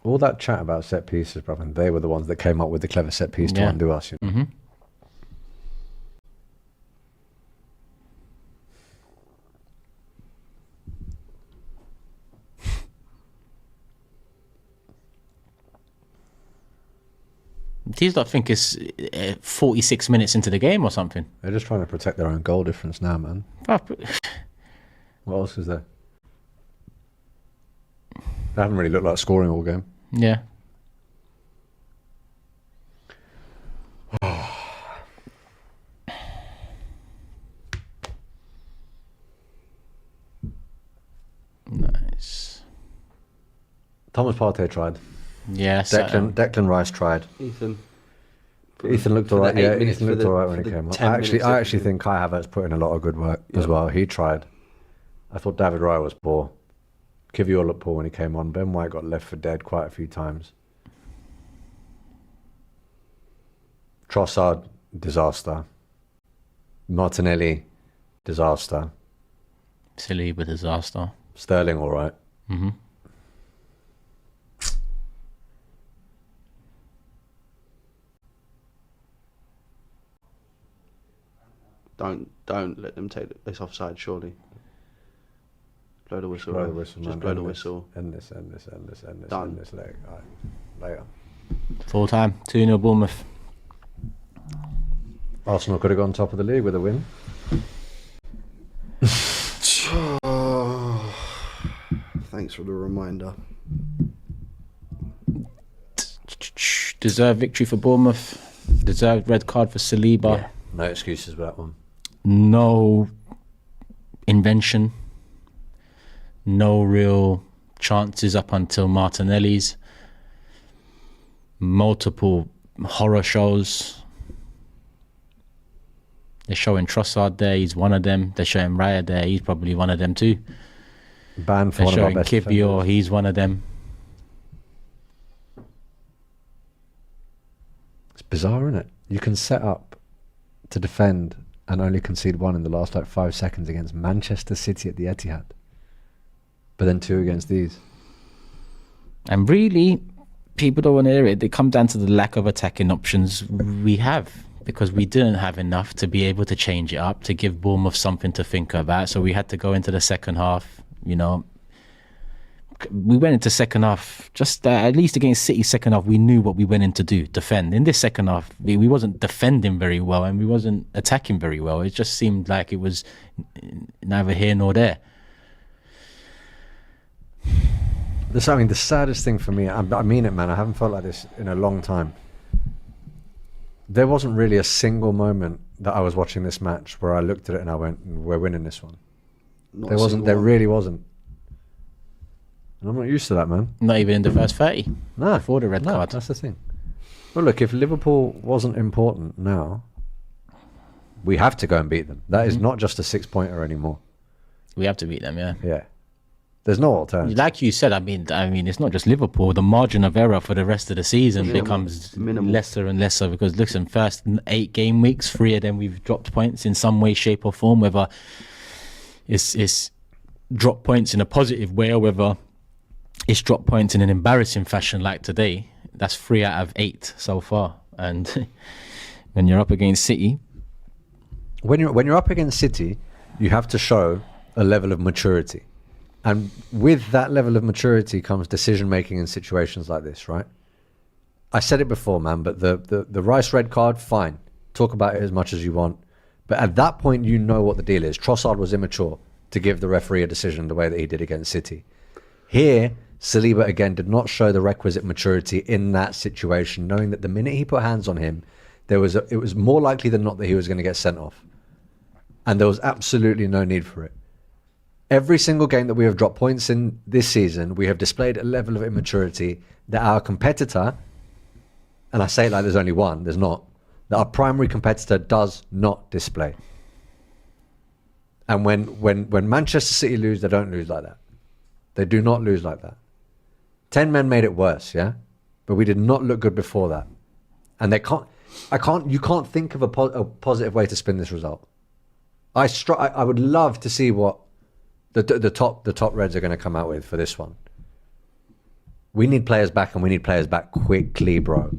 All that chat about set pieces, brother, and they were the ones that came up with the clever set piece to undo us. You know? Mm-hmm. These lot think it's 46 minutes into the game or something. They're just trying to protect their own goal difference now, man. What else is there? They haven't really looked like scoring all game. Yeah. Nice. Thomas Partey tried. Yes. Declan Rice tried. Ethan Looked all right. Yeah, 8 minutes Ethan looked all right when he came on. I actually think Kai Havertz put in a lot of good work as well. He tried. I thought David Raya was poor. Kivior looked poor when he came on. Ben White got left for dead quite a few times. Trossard, disaster. Martinelli, disaster. Saliba, disaster. Sterling, all right. Mm-hmm. Don't let them take this offside, surely. Blow the whistle. Blow the whistle, Just man. blow the whistle. End this. Done. End this leg. All right. Later. Full time. 2-0 Bournemouth. Arsenal could have gone top of the league with a win. Thanks for the reminder. Deserved victory for Bournemouth. Deserved red card for Saliba. Yeah. No excuses for that one. No invention. No real chances up until Martinelli's. Multiple horror shows. They're showing Trossard there, he's one of them. They're showing Raya there, he's probably one of them too. Banned for They're one of our showing best Kivior, defenders. he's one of them. It's bizarre, isn't it? You can set up to defend and only concede one in the last 5 seconds against Manchester City at the Etihad, but then 2 against these. And really, people don't want to hear it. They come down to the lack of attacking options we have, because we didn't have enough to be able to change it up, to give Bournemouth something to think about. So we had to go into the second half, you know. We went into second half, just at least against City second half, we knew what we went in to do, defend. In this second half, we wasn't defending very well and we wasn't attacking very well. It just seemed like it was neither here nor there. The saddest thing for me, I mean it, man, I haven't felt like this in a long time. There wasn't really a single moment that I was watching this match where I looked at it and I went, we're winning this one. There really wasn't. And I'm not used to that, man. Not even in the first 30. No. Before the red card. That's the thing. Well, look, if Liverpool wasn't important now, we have to go and beat them. That is not just a 6-pointer anymore. We have to beat them, yeah. Yeah. There's no alternative. Like you said, I mean, it's not just Liverpool. The margin of error for the rest of the season becomes lesser and lesser, because listen, first 8 game weeks, 3 of them we've dropped points in some way, shape or form, whether it's drop points in a positive way or whether it's drop points in an embarrassing fashion like today. That's 3 out of 8 so far. And when you're up against City... When you're up against City, you have to show a level of maturity. And with that level of maturity comes decision-making in situations like this, right? I said it before, man, but the Rice red card, fine. Talk about it as much as you want. But at that point, you know what the deal is. Trossard was immature to give the referee a decision the way that he did against City. Here, Saliba, again, did not show the requisite maturity in that situation, knowing that the minute he put hands on him, it was more likely than not that he was going to get sent off. And there was absolutely no need for it. Every single game that we have dropped points in this season, we have displayed a level of immaturity that our competitor, and I say it like there's only one, there's not, that our primary competitor does not display. And when Manchester City lose, they don't lose like that. They do not lose like that. 10 men made it worse, yeah? But we did not look good before that. And you can't think of a positive way to spin this result. I would love to see what the top Reds are going to come out with for this one. We need players back, and we need players back quickly, bro.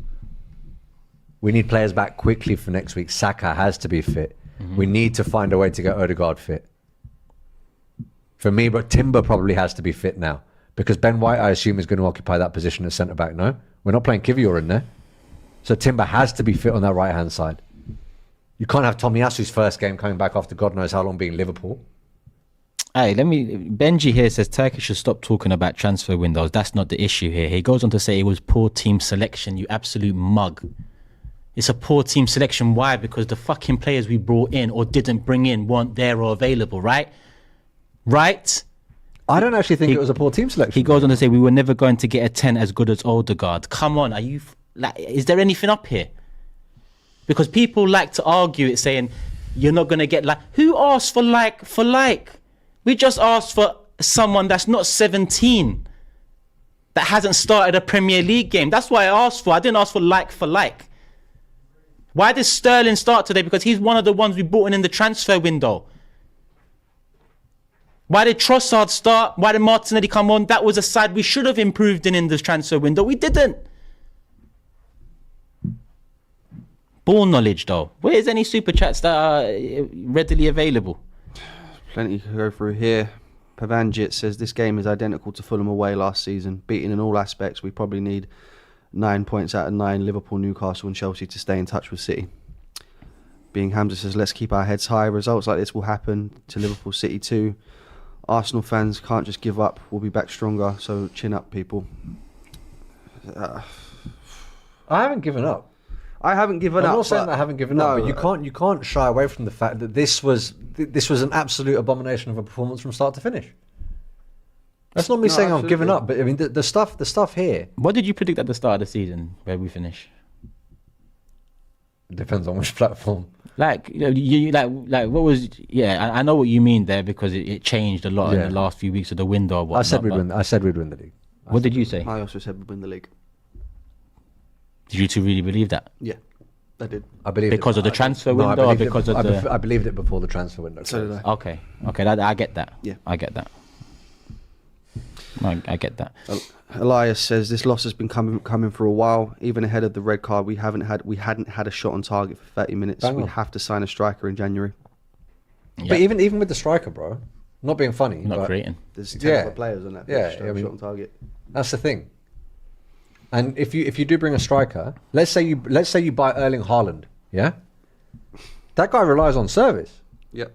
We need players back quickly for next week. Saka has to be fit. We need to find a way to get Odegaard fit. For me, but Timber probably has to be fit now. Because Ben White, I assume, is going to occupy that position as centre-back, no? We're not playing Kivior in there. So Timber has to be fit on that right-hand side. You can't have Tomiyasu's first game coming back after God knows how long being Liverpool. Hey, Benji here says Turkey should stop talking about transfer windows. That's not the issue here. He goes on to say it was poor team selection, you absolute mug. It's a poor team selection. Why? Because the fucking players we brought in or didn't bring in weren't there or available, right? Right? I don't actually think it was a poor team selection. He goes on to say we were never going to get a 10 as good as Odegaard. Come on, are you is there anything up here? Because people like to argue it, saying you're not going to get who asked for like? We just asked for someone that's not 17, that hasn't started a Premier League game. That's what I asked for. I didn't ask for like. Why did Sterling start today? Because he's one of the ones we brought in the transfer window. Why did Trossard start? Why did Martinelli come on? That was a side we should have improved in the transfer window. We didn't. Ball knowledge, though. Where's any super chats that are readily available? Plenty to go through here. Pavanjit says this game is identical to Fulham away last season. Beaten in all aspects, we probably need 9 points out of 9. Liverpool, Newcastle and Chelsea to stay in touch with City. Being Hamza says let's keep our heads high. Results like this will happen to Liverpool, City too. Arsenal fans can't just give up. We'll be back stronger, so chin up, people. I haven't given up. I haven't given up. I'm not saying that I haven't given up, but you can't shy away from the fact that this was an absolute abomination of a performance from start to finish. That's not me saying I've given up, but I mean the stuff here. What did you predict at the start of the season where we finish? Depends on which platform. Like you like what was? Yeah, I know what you mean there, because it changed a lot in the last few weeks of the window. I said we'd win the league. What did you say? I also said we'd win the league. Did you two really believe that? Yeah, I did. I believe because of the transfer window, or because of the? I believed it before the transfer window. So did I. Okay, I get that. Yeah, I get that. I get that. Elias says this loss has been coming for a while. Even ahead of the red card, we hadn't had a shot on target for 30 minutes. We have to sign a striker in January. Yep. But even with the striker, bro, not being funny, not creating. There's 10 other players on that pitch. Yeah, shot on target. That's the thing. And if you do bring a striker, let's say you buy Erling Haaland, yeah, that guy relies on service. Yep.